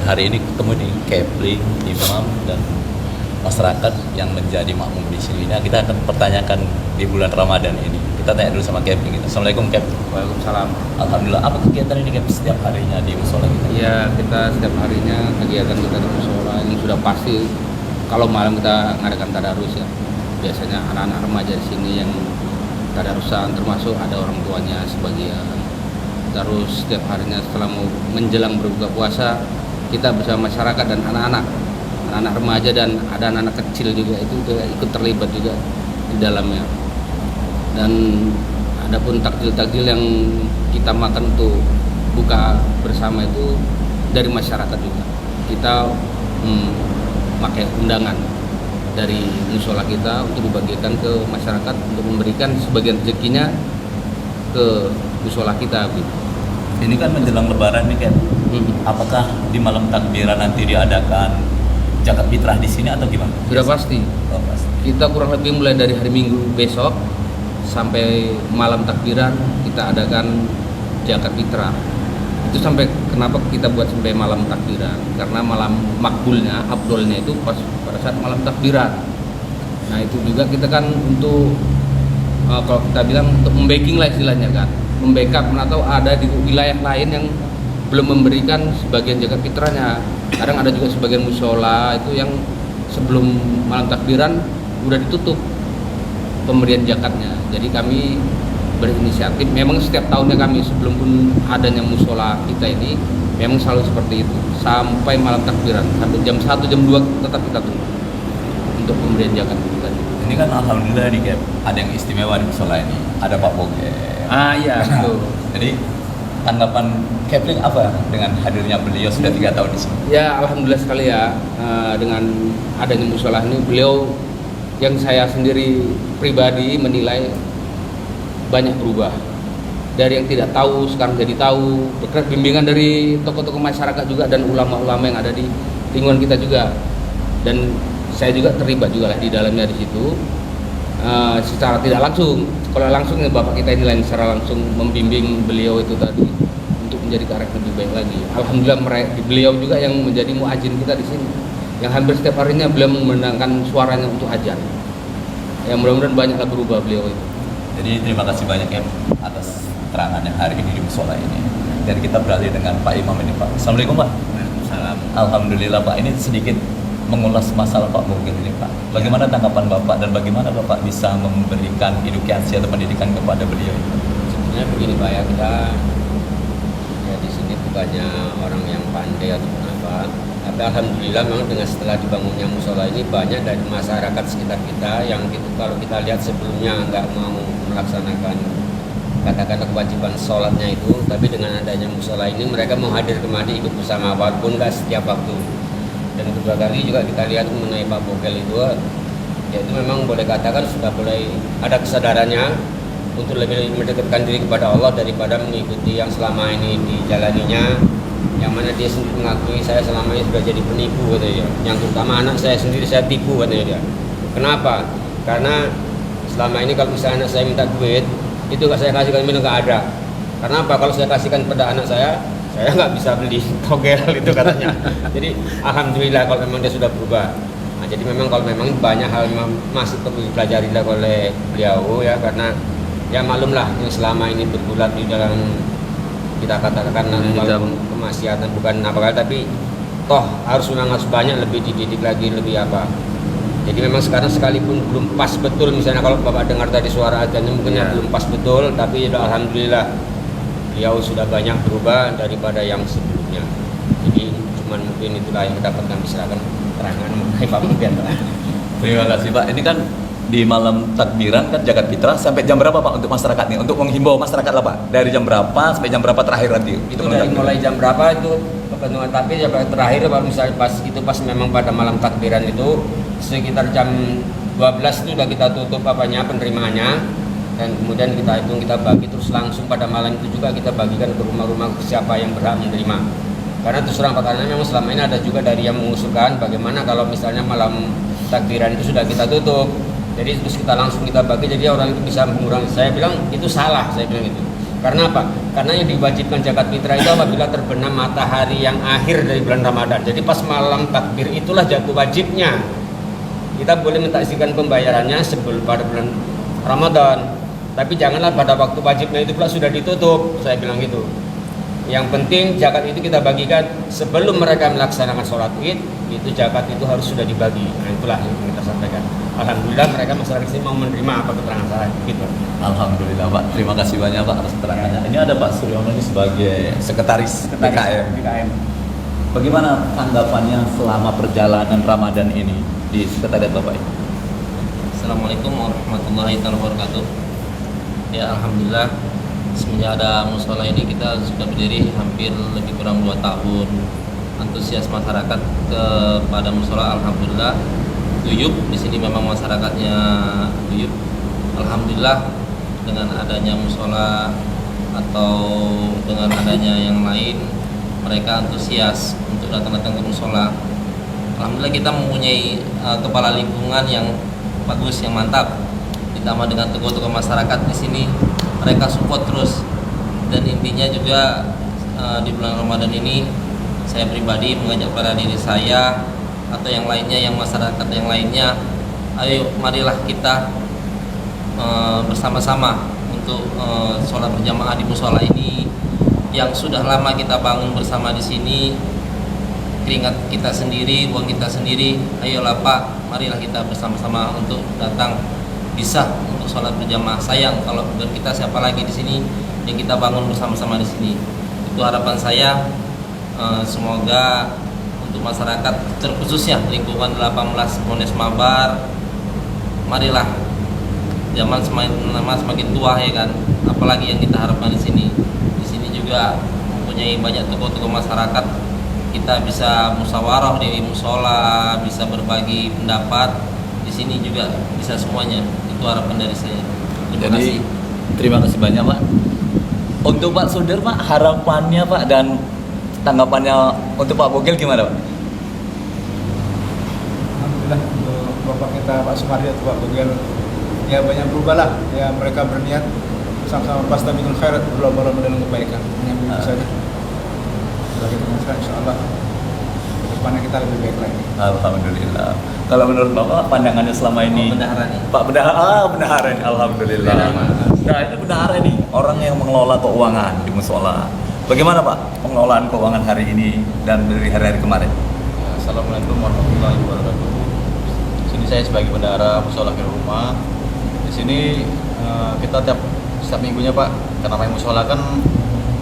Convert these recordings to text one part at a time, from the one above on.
Dan hari ini ketemu di Kepling, imam dan masyarakat yang menjadi makmum di sini. Nah, kita akan pertanyakan di bulan Ramadan ini. Kita tanya dulu sama Kepling. Assalamualaikum Kep. Waalaikumsalam. Alhamdulillah. Apa kegiatan ini Kep setiap harinya di musola kita? Ya, kita setiap harinya kegiatan kita di musola ini sudah pasti kalau malam kita ngadakan tadarus ya. Biasanya anak-anak remaja di sini yang tadarusan, termasuk ada orang tuanya sebagian. Terus setiap harinya setelah mau menjelang berbuka puasa, kita bersama masyarakat dan anak-anak remaja dan ada anak-anak kecil juga itu ikut terlibat juga di dalamnya. Dan adapun takjil-takjil yang kita makan untuk buka bersama itu dari masyarakat juga. Kita pakai undangan dari musola kita untuk dibagikan ke masyarakat untuk memberikan sebagian rezekinya ke musola kita. Ini kan menjelang Lebaran nih Kep. Apakah di malam takbiran nanti diadakan zakat fitrah di sini atau gimana? Sudah pasti. Oh, pasti. Kita kurang lebih mulai dari hari Minggu besok sampai malam takbiran kita adakan zakat fitrah. Itu sampai kenapa kita buat sampai malam takbiran? Karena malam makbulnya, afdolnya itu pas pada saat malam takbiran. Nah itu juga kita kan untuk kalau kita bilang untuk membacking lah istilahnya kan, membackup atau ada di wilayah lain yang belum memberikan sebagian zakat fitrahnya. Kadang ada juga sebagian musola itu yang sebelum malam takbiran udah ditutup pemberian zakatnya. Jadi kami berinisiatif, memang setiap tahunnya kami sebelum pun adanya musola kita ini memang selalu seperti itu sampai malam takbiran, sampai jam 1, jam 2 tetap kita tunggu untuk pemberian zakat kita. Ini kan alhamdulillah nih Kep, ada yang istimewa di musola ini. Ada Pak Boge. Iya betul. Jadi tanggapan Kepling apa dengan hadirnya beliau sudah 3 tahun di sini? Ya alhamdulillah sekali ya, dengan adanya musola ini beliau yang saya sendiri pribadi menilai banyak berubah. Dari yang tidak tahu sekarang jadi tahu, berkat bimbingan dari tokoh-tokoh masyarakat juga dan ulama-ulama yang ada di lingkungan kita juga. Dan saya juga terlibat juga lah di dalamnya di situ. Secara tidak langsung, kalau langsung ya Bapak kita ini lain secara langsung membimbing beliau itu tadi untuk menjadi ke arah yang lebih baik lagi. Alhamdulillah beliau juga yang menjadi muadzin kita di sini, yang hampir setiap harinya beliau memandangkan suaranya untuk azan. Ya mudah-mudahan banyaklah berubah beliau itu. Jadi terima kasih banyak ya atas keterangan yang hari ini di musola ini. Dan kita beralih dengan Pak Imam ini Pak. Assalamualaikum Pak. Waalaikumsalam. Alhamdulillah Pak, ini sedikit mengulas masalah Pak Boge ini Pak. Bagaimana tanggapan Bapak dan bagaimana Bapak bisa memberikan edukasi atau pendidikan kepada beliau? Sebenarnya begini Pak ya, kita ya di sini bukannya orang yang pandai atau apa, tapi alhamdulillah memang dengan setelah dibangunnya musola ini banyak dari masyarakat sekitar kita yang gitu, kalau kita lihat sebelumnya nggak mau melaksanakan katakanlah kewajiban sholatnya itu, tapi dengan adanya musola ini mereka mau hadir kemari ikut bersama walaupun nggak setiap waktu. Dan kedua kali juga kita lihat mengenai Pak Bogel itu, yaitu memang boleh katakan sudah mulai ada kesadarannya untuk lebih mendekatkan diri kepada Allah daripada mengikuti yang selama ini dijalaninya, yang mana dia sendiri mengakui saya selama ini sudah jadi penipu katanya, yang terutama anak saya sendiri saya tipu katanya dia. Kenapa? Karena selama ini kalau misalnya anak saya minta duit itu saya kasihkan minum nggak ada. Karena apa? Kalau saya kasihkan pada anak saya nggak bisa beli togel itu katanya. Jadi alhamdulillah kalau memang dia sudah berubah. Nah, jadi memang kalau memang banyak hal memang masih perlu dipelajari oleh beliau ya, karena ya malumlah yang selama ini bergulat di dalam kita katakan walaupun kemaksiatan bukan apa tapi toh harus banyak lebih dididik lagi, lebih apa. Jadi memang sekarang sekalipun belum pas betul, misalnya kalau Bapak dengar tadi suara azannya mungkin belum pas betul, tapi ya alhamdulillah beliau sudah banyak berubah daripada yang sebelumnya. Jadi cuman mungkin itulah yang dapat kami serahkan keterangan mengenai Pak Bogen. Terima kasih Pak. Ini kan di malam takbiran kan zakat fitrah sampai jam berapa Pak untuk masyarakat nih? Untuk menghimbau masyarakat lah Pak. Dari jam berapa sampai jam berapa terakhir nanti? Itu dari mulai jam berapa itu ketentuan, tapi sampai terakhir kalau misalnya pas memang pada malam takbiran itu sekitar jam 12 itu sudah kita tutup penerimaannya. Dan kemudian kita hitung, kita bagi terus langsung pada malam itu juga kita bagikan ke rumah-rumah siapa yang berhak menerima. Karena terus terang karena memang selama ini ada juga dari yang mengusulkan bagaimana kalau misalnya malam takbiran itu sudah kita tutup, jadi terus kita langsung kita bagi, jadi orang itu bisa mengurangi. Saya bilang itu salah, saya bilang itu. Karena apa? Karena yang diwajibkan zakat fitrah itu apabila terbenam matahari yang akhir dari bulan Ramadan. Jadi pas malam takbir itulah jatuh wajibnya. Kita boleh mentaksikan pembayarannya sebelum pada bulan Ramadan. Tapi janganlah pada waktu wajibnya itu pula sudah ditutup. Saya bilang gitu. Yang penting zakat itu kita bagikan sebelum mereka melaksanakan sholat id. Itu zakat itu harus sudah dibagi. Nah itulah yang kita sampaikan. Alhamdulillah mereka masyarakat sini mau menerima apa keterangan saya. Gitu. Alhamdulillah Pak, terima kasih banyak Pak atas keterangannya. Ini ada Pak Suryono ini sebagai sekretaris BKM. Bagaimana tanggapannya selama perjalanan Ramadan ini di sekretariat Bapak ini? Assalamualaikum warahmatullahi wabarakatuh. Ya alhamdulillah semenjak ada musola ini kita sudah berdiri hampir lebih kurang 2 tahun. Antusias masyarakat kepada musola alhamdulillah guyup. Di sini memang masyarakatnya guyup. Alhamdulillah dengan adanya musola atau dengan adanya yang lain mereka antusias untuk datang-datang ke musola. Alhamdulillah kita mempunyai kepala lingkungan yang bagus, yang mantap. Ditambah dengan tokoh-tokoh masyarakat di sini, mereka support terus. Dan intinya juga di bulan Ramadan ini saya pribadi mengajak pada diri saya atau yang lainnya, yang masyarakat yang lainnya, ayo marilah kita bersama-sama untuk sholat berjamaah di musola ini yang sudah lama kita bangun bersama di sini. Keringat kita sendiri, uang kita sendiri. Ayolah Pak, marilah kita bersama-sama untuk datang bisa untuk sholat berjamaah. Sayang kalau bukan kita, siapa lagi di sini yang kita bangun bersama-sama di sini. Itu harapan saya. Semoga untuk masyarakat terkhususnya lingkungan 18 Mones Mabar, marilah zaman semakin lama semakin tua ya kan. Apalagi yang kita harapkan di sini. Di sini juga mempunyai banyak tokoh-tokoh masyarakat. Kita bisa musyawarah di musola, bisa berbagi pendapat. Di sini juga bisa semuanya. Itu harapan dari saya. Terima kasih. Terima kasih banyak Pak. Untuk Pak Sudir Pak, harapannya Pak dan tanggapannya untuk Pak Bogel gimana Pak? Alhamdulillah untuk Bapak kita Pak Sumardi atau Pak Bogel ya banyak berubah lah. Ya mereka berniat sama-sama fastabiqul khairat, berlomba-lomba dalam kebaikan. Hanya begitu saja. Sebagai pengusaha insyaallah kedepannya kita lebih baik lagi. Alhamdulillah. Kalau menurut Bapak pandangannya selama ini? Bendahara nih. Pak bendahara ini, alhamdulillah. Nah itu bendahara ini orang yang mengelola keuangan di musola. Bagaimana Pak pengelolaan keuangan hari ini dan dari hari-hari kemarin? Assalamualaikum warahmatullahi wabarakatuh. Di sini saya sebagai bendahara musola Khairul Rumah. Di sini kita setiap minggunya Pak, karena main musola kan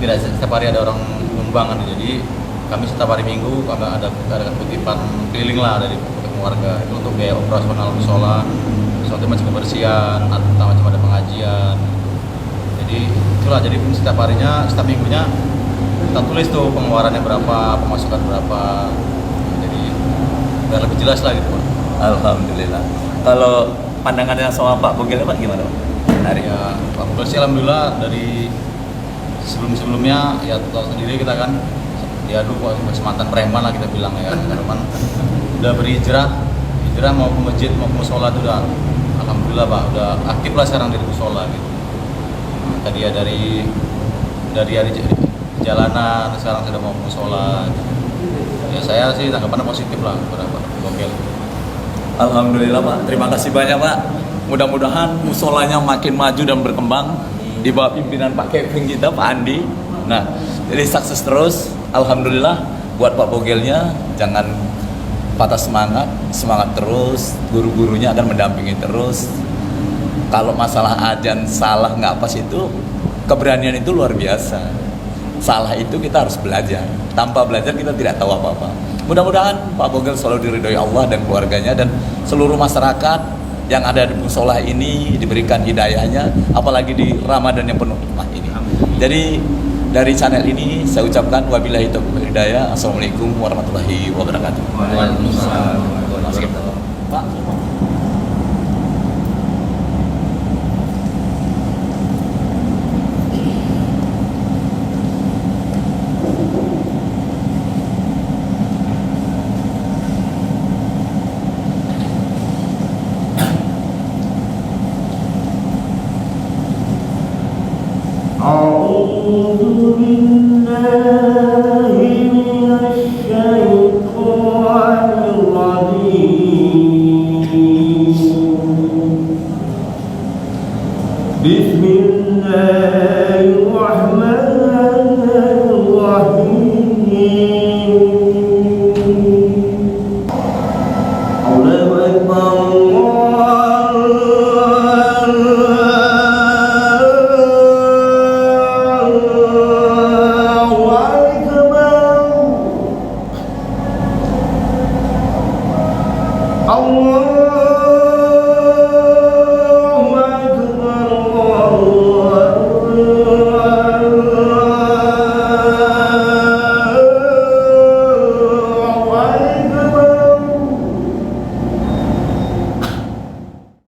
tidak setiap hari ada orang nyumbang kan, jadi kami setiap hari minggu kami ada kutipan keliling lah dari keluarga itu untuk biaya operasional musola, seperti macam kebersihan atau macam ada pengajian. Jadi itulah, jadi setiap harinya, setiap minggunya kita tulis tuh pengeluarannya berapa, pemasukan berapa, jadi biar lebih jelas lah gitu Pak. Alhamdulillah. Kalau pandangannya sama Pak Bogel Pak gimana Pak? Hari Ya Pak Bogel sih alhamdulillah dari sebelum-sebelumnya ya tahu sendiri kita kan ya dulu mantan preman lah kita bilang ya, teman udah berhijrah mau ke masjid mau ke musola itu udah alhamdulillah Pak, udah aktif lah sekarang dari musola gitu. Tadi ya dari hari jalanan sekarang sudah mau ke musola. Ya saya sih tanggapannya positif lah kepada Pak Bogel. Alhamdulillah Pak, terima kasih banyak Pak. Mudah-mudahan musolanya makin maju dan berkembang di bawah pimpinan Pak Kevin kita, Pak Andi. Nah, jadi sukses terus. Alhamdulillah buat Pak Bogelnya, jangan patah semangat terus. Guru-gurunya akan mendampingi terus. Kalau masalah ajan salah nggak pas itu, keberanian itu luar biasa. Salah itu kita harus belajar. Tanpa belajar kita tidak tahu apa-apa. Mudah-mudahan Pak Bogel selalu diridhoi Allah dan keluarganya dan seluruh masyarakat yang ada di musola ini diberikan hidayahnya, apalagi di Ramadan yang penuh hikmah ini. Jadi dari channel ini saya ucapkan wabillahi taufiq wal hidayah. Assalamualaikum warahmatullahi wabarakatuh. Waalaikumsalam warahmatullahi wabarakatuh. Pak. أعوذ بالله